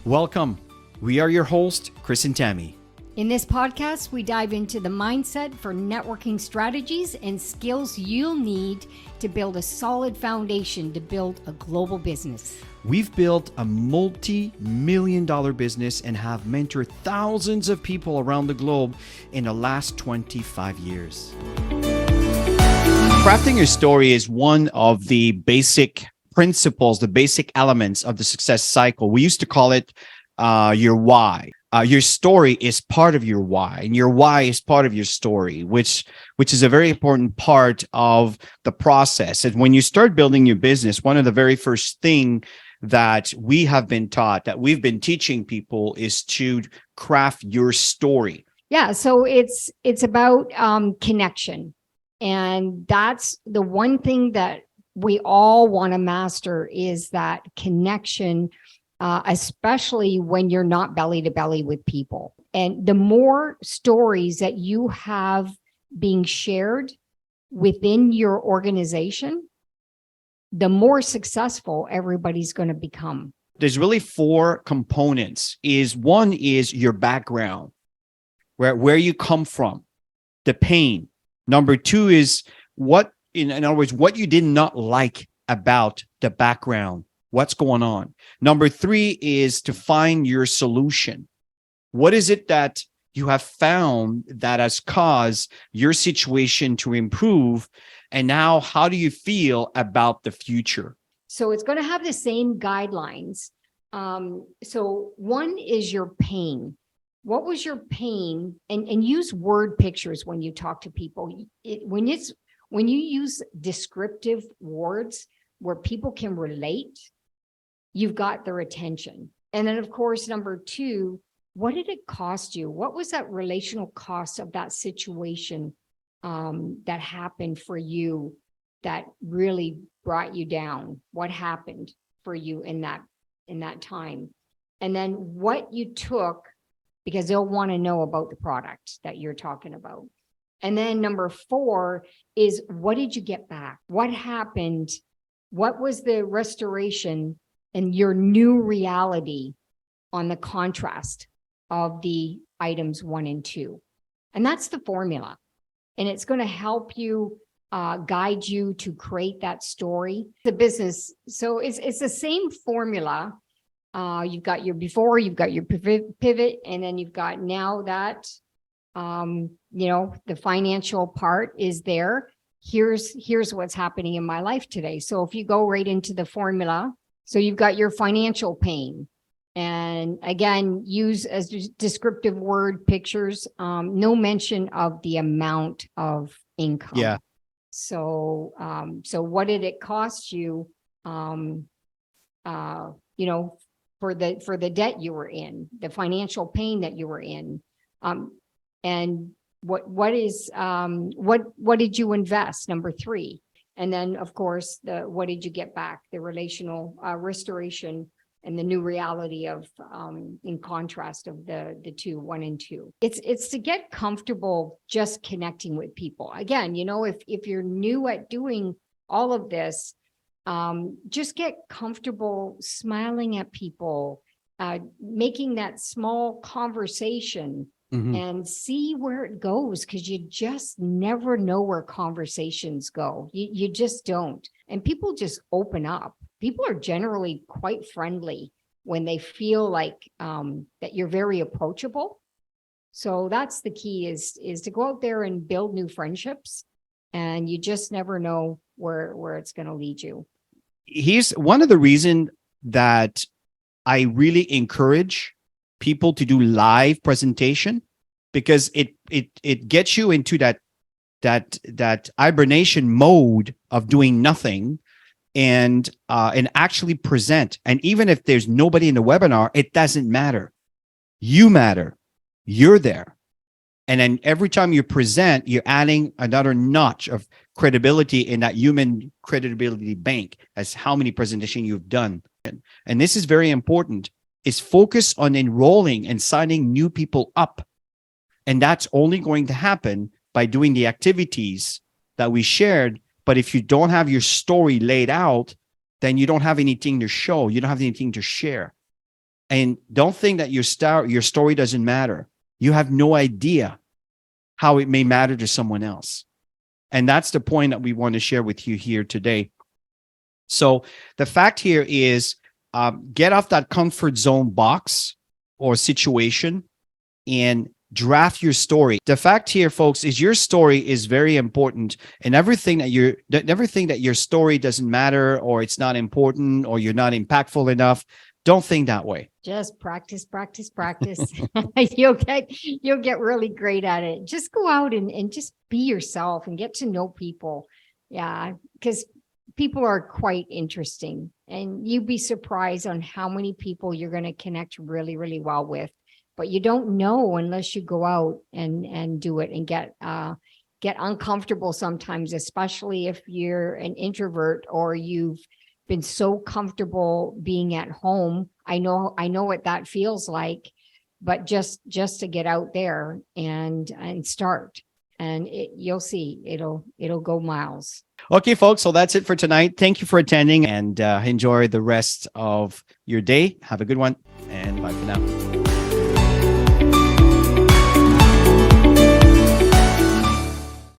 Welcome. We are your hosts, Chris and Tammy. In this podcast, we dive into the mindset for networking strategies and skills you'll need to build a solid foundation to build a global business. We've built a multi-million-dollar business and have mentored thousands of people around the globe in the last 25 years. Crafting your story is one of the basic principles, the basic elements of the success cycle. We used to call it your why. Your story is part of your why, and your why is part of your story, which is a very important part of the process. And when you start building your business, one of the very first thing that we have been taught, that we've been teaching people, is to craft your story. Yeah, so it's about connection, and that's the one thing that we all want to master, is that connection. Especially when you're not belly to belly with people. And the more stories that you have being shared within your organization, the more successful everybody's going to become. There's really four components. One is your background, where you come from, the pain. Number two is in other words, what you did not like about the background. What's going on? Number three is to find your solution. What is it that you have found that has caused your situation to improve? And now, how do you feel about the future? So it's going to have the same guidelines. So one is your pain. What was your pain? And use word pictures when you talk to people. When you use descriptive words where people can relate, you've got their attention. And then, of course, number two, what did it cost you? What was that relational cost of that situation that happened for you that really brought you down? What happened for you in that time? And then what you took, because they'll want to know about the product that you're talking about. And then number four is, what did you get back? What happened? What was the restoration and your new reality on the contrast of the items 1 and 2. And that's the formula. And it's going to help you guide you to create that story. The business, so it's the same formula. You've got your before, you've got your pivot, and then you've got now that, the financial part is there. Here's what's happening in my life today. So if you go right into the formula, so you've got your financial pain, and again, use as descriptive word pictures, no mention of the amount of income. Yeah. So what did it cost you, for the debt you were in, the financial pain that you were in, and what did you invest? Number three. And then, of course, what did you get back? The relational restoration and the new reality of, in contrast of the two, 1 and 2. It's to get comfortable just connecting with people. Again, if you're new at doing all of this, just get comfortable smiling at people, making that small conversation. Mm-hmm. And see where it goes, because you just never know where conversations go. You just don't. And people just open up. People are generally quite friendly when they feel like that you're very approachable. So that's the key, is to go out there and build new friendships. And you just never know where it's going to lead you. Here's one of the reasons that I really encourage people to do live presentation, because it gets you into that hibernation mode of doing nothing, and actually present. And even if there's nobody in the webinar, it doesn't matter. You matter. You're there. And then every time you present, you're adding another notch of credibility in that human credibility bank as how many presentations you've done. And this is very important, is focus on enrolling and signing new people up. And that's only going to happen by doing the activities that we shared. But if you don't have your story laid out, then you don't have anything to show. You don't have anything to share. And don't think that your story doesn't matter. You have no idea how it may matter to someone else. And that's the point that we want to share with you here today. So the fact here is, get off that comfort zone box or situation and draft your story. The fact here, folks, is your story is very important, and everything that your story doesn't matter, or it's not important, or you're not impactful enough. Don't think that way. Just practice, practice, practice. You'll get really great at it. Just go out and just be yourself and get to know people. Yeah, because people are quite interesting, and you'd be surprised on how many people you're going to connect really, really well with. But you don't know unless you go out and do it and get uncomfortable sometimes, especially if you're an introvert or you've been so comfortable being at home. I know what that feels like, but just to get out there and start, and you'll see it'll go miles. Okay, folks. So that's it for tonight. Thank you for attending, and enjoy the rest of your day. Have a good one, and bye for now.